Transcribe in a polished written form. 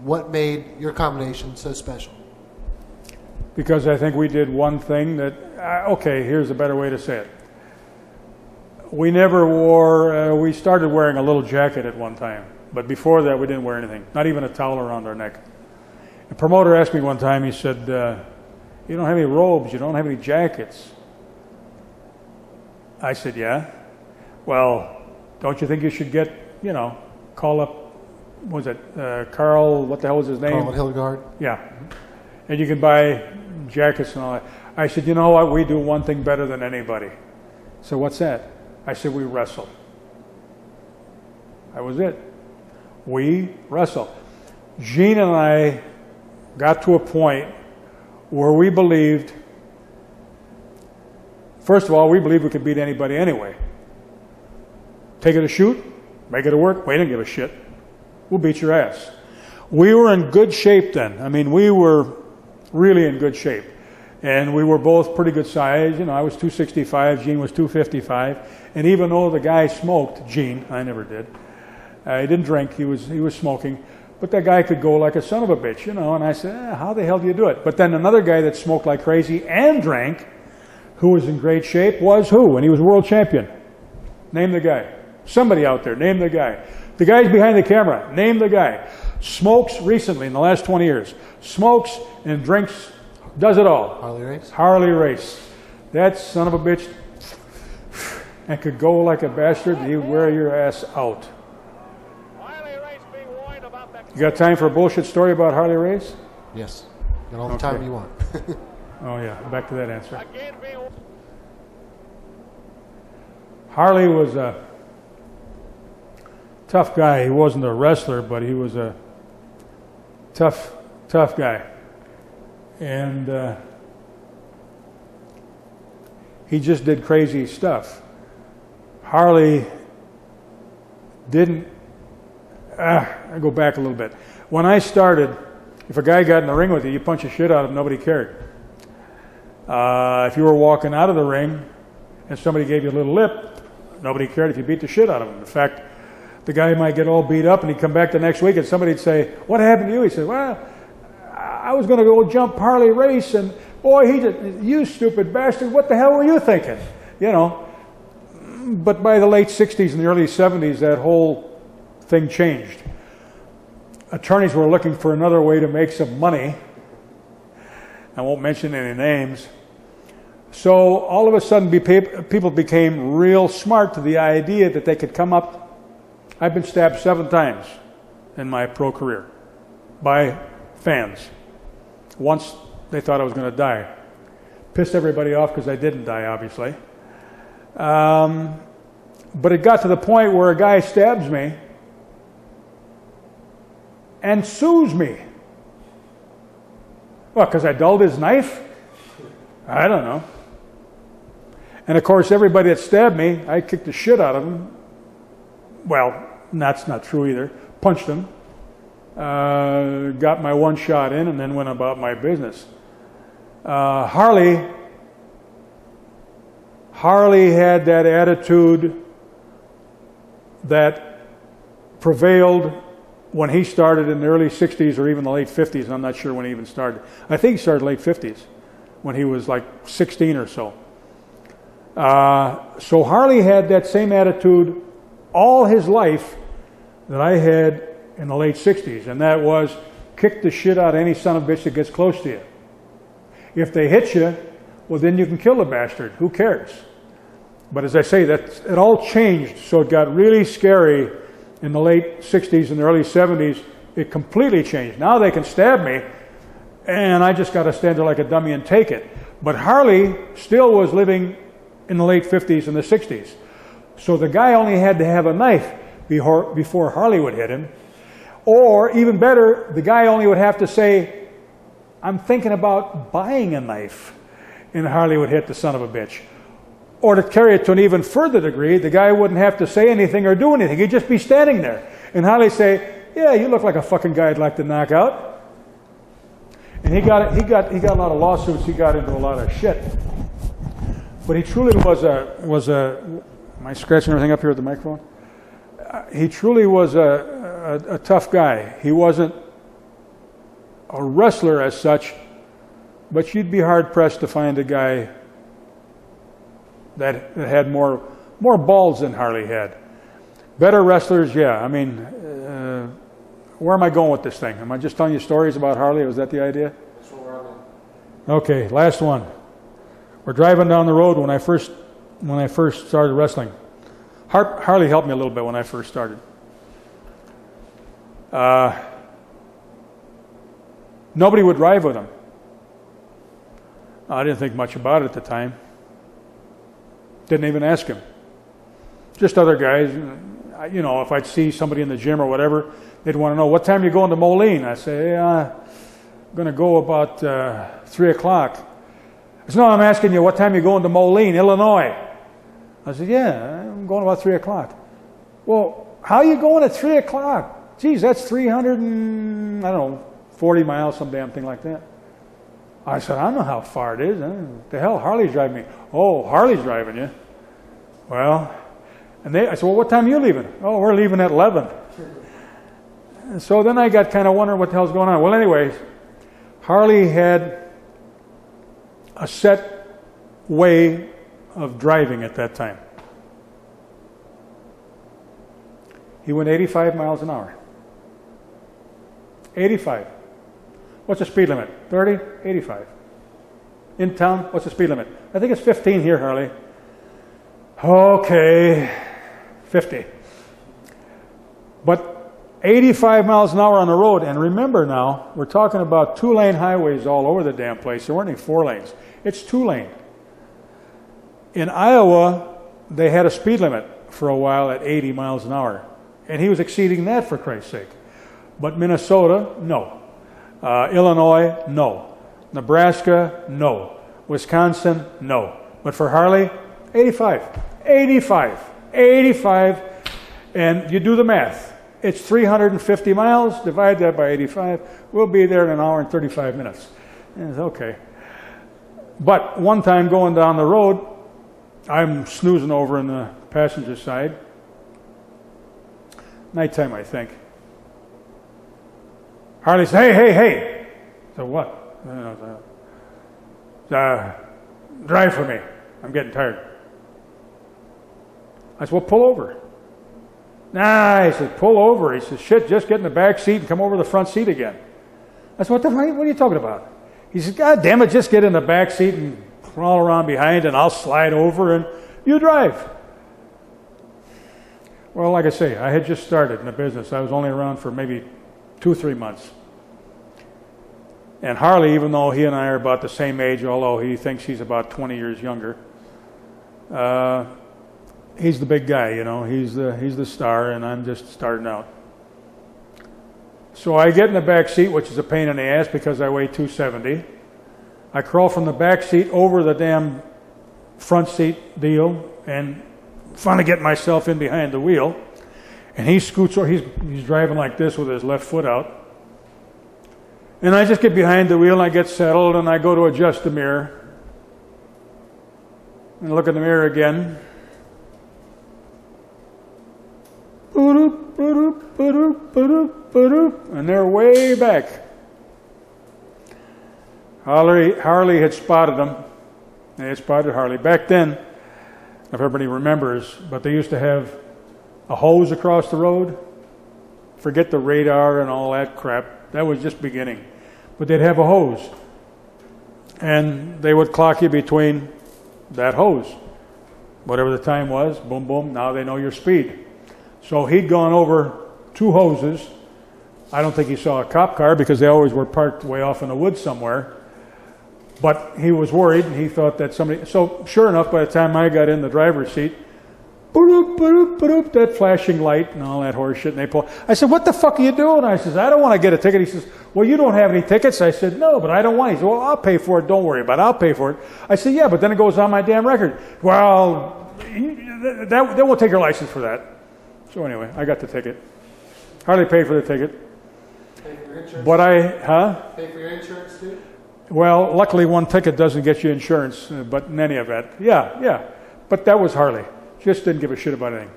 What made your combination so special? Because I think we did one thing that, okay, here's a better way to say it. We never wore, we started wearing a little jacket at one time, but before that we didn't wear anything, not even a towel around our neck. The promoter asked me one time, he said, you don't have any robes, you don't have any jackets. I said, yeah. Well, don't you think you should get, you know, call up, what was it, Carl, what the hell was his name? Carl Hildegard. Yeah. And you can buy jackets and all that. I said, you know what, we do one thing better than anybody. So what's that? I said, we wrestle. That was it. We wrestle. Gene and I got to a point where we believed, first of all, we believed we could beat anybody anyway. Take it to shoot, make it to work, we didn't give a shit. We'll beat your ass. We were in good shape then. I mean, we were really in good shape. And we were both pretty good size. You know, I was 265, Gene was 255. And even though the guy smoked, Gene, I never did. He didn't drink, he was smoking. But that guy could go like a son of a bitch, you know. And I said, how the hell do you do it? But then another guy that smoked like crazy and drank, who was in great shape, was who? And he was world champion. Name the guy. Somebody out there, name the guy. The guy's behind the camera, name the guy. Smokes recently, in the last 20 years. Smokes and drinks, does it all. Harley Race? Harley Race. That son of a bitch, and could go like a bastard, he'd wear your ass out. You got time for a bullshit story about Harley Race? Yes. Got all the time you want. Oh yeah, back to that answer. Harley was a tough guy. He wasn't a wrestler, but he was a tough guy. And he just did crazy stuff. Harley didn't, I go back a little bit. When I started, if a guy got in the ring with you, you punch the shit out of him, nobody cared. If you were walking out of the ring and somebody gave you a little lip, nobody cared if you beat the shit out of him. In fact, the guy might get all beat up and he'd come back the next week and somebody'd say, what happened to you? He said, well, I was going to go jump Harley Race and boy, he just, you stupid bastard, what the hell were you thinking? You know, but by the late 60s and the early 70s, that whole thing changed. Attorneys were looking for another way to make some money. I won't mention any names. So all of a sudden people became real smart to the idea that they could come up. I've been stabbed 7 times in my pro career by fans. Once they thought I was going to die. Pissed everybody off because I didn't die, obviously. But it got to the point where a guy stabs me and sues me. What, because I dulled his knife? I don't know. And of course, everybody that stabbed me, I kicked the shit out of them. Well, that's not true either. Punched them. Got my one shot in and then went about my business. Harley had that attitude that prevailed when he started in the early 60s or even the late 50s. I'm not sure when he even started. I think he started late 50s when he was like 16 or so. So Harley had that same attitude all his life that I had in the late 60s, and that was kick the shit out of any son of a bitch that gets close to you. If they hit you, well then you can kill the bastard. Who cares? But as I say, it all changed, so it got really scary in the late 60s and the early 70s. It completely changed. Now they can stab me, and I just got to stand there like a dummy and take it. But Harley still was living in the late 50s and the 60s. So the guy only had to have a knife before Harley would hit him. Or even better, the guy only would have to say, I'm thinking about buying a knife, and Harley would hit the son of a bitch. Or to carry it to an even further degree, the guy wouldn't have to say anything or do anything. He'd just be standing there. And Harley say, yeah, you look like a fucking guy I'd like to knock out. And he got a lot of lawsuits. He got into a lot of shit. But he truly was a am I scratching everything up here with the microphone? He truly was a tough guy. He wasn't a wrestler as such, but you'd be hard-pressed to find a guy that had more balls than Harley had. Better wrestlers, yeah. I mean, where am I going with this thing? Am I just telling you stories about Harley? Was that the idea? That's what we're on. Okay, last one. We're driving down the road when I first started wrestling. Harley helped me a little bit when I first started. Nobody would drive with him. I didn't think much about it at the time. Didn't even ask him. Just other guys. You know, if I'd see somebody in the gym or whatever, they'd want to know, what time are you going to Moline? I say, I'm going to go about 3 o'clock. I said, no, I'm asking you, what time are you going to Moline, Illinois? I said, yeah, I'm going about 3 o'clock. Well, how are you going at 3 o'clock? Geez, that's 40 miles, some damn thing like that. I said, I don't know how far it is. The hell, Harley's driving me. Oh, Harley's driving you. Well, I said, well, what time are you leaving? Oh, we're leaving at 11. And so then I got kind of wondering what the hell's going on. Well, anyways, Harley had a set way of driving at that time. He went 85 miles an hour. 85. What's the speed limit? 30? 85. In town, what's the speed limit? I think it's 15 here, Harley. Okay, 50. But 85 miles an hour on the road, and remember now, we're talking about 2-lane highways all over the damn place. There weren't any 4 lanes. It's 2-lane. In Iowa, they had a speed limit for a while at 80 miles an hour, and he was exceeding that, for Christ's sake. But Minnesota, no. Illinois, no. Nebraska, no. Wisconsin, no. But for Harley, 85. 85. 85. And you do the math. It's 350 miles. Divide that by 85. We'll be there in an hour and 35 minutes. And it's okay. But one time going down the road, I'm snoozing over in the passenger side. Nighttime, I think. Harley said, hey. So what? Drive for me. I'm getting tired. I said, well, pull over. Nah, he said, pull over. He said, shit, just get in the back seat and come over to the front seat again. I said, what are you talking about? He said, God damn it, just get in the back seat and crawl around behind and I'll slide over and you drive. Well, like I say, I had just started in the business. I was only around for maybe 2-3 months. And Harley, even though he and I are about the same age, although he thinks he's about 20 years younger, he's the big guy, you know. He's the star, and I'm just starting out. So I get in the back seat, which is a pain in the ass because I weigh 270. I crawl from the back seat over the damn front seat deal and finally get myself in behind the wheel. And he scoots over. He's driving like this with his left foot out. And I just get behind the wheel and I get settled and I go to adjust the mirror. And look in the mirror again. And they're way back. Harley had spotted them. They had spotted Harley. Back then, if everybody remembers, but they used to have a hose across the road. Forget the radar and all that crap. That was just beginning. But they'd have a hose. And they would clock you between that hose. Whatever the time was, boom, boom, now they know your speed. So he'd gone over 2 hoses. I don't think he saw a cop car because they always were parked way off in the woods somewhere. But he was worried and he thought that somebody... So sure enough, by the time I got in the driver's seat, that flashing light and all that horse shit, and they pull. I said, what the fuck are you doing? I says, I don't want to get a ticket. He says, well, you don't have any tickets. I said, no, but I don't want it. He said, well, I'll pay for it. Don't worry about it. I'll pay for it. I said, yeah, but then it goes on my damn record. Well, they won't take your license for that. So anyway, I got the ticket. Hardly paid for the ticket. Pay for your insurance? Pay for your insurance too? Well, luckily one ticket doesn't get you insurance, but in any event, yeah. But that was Harley. Just didn't give a shit about anything.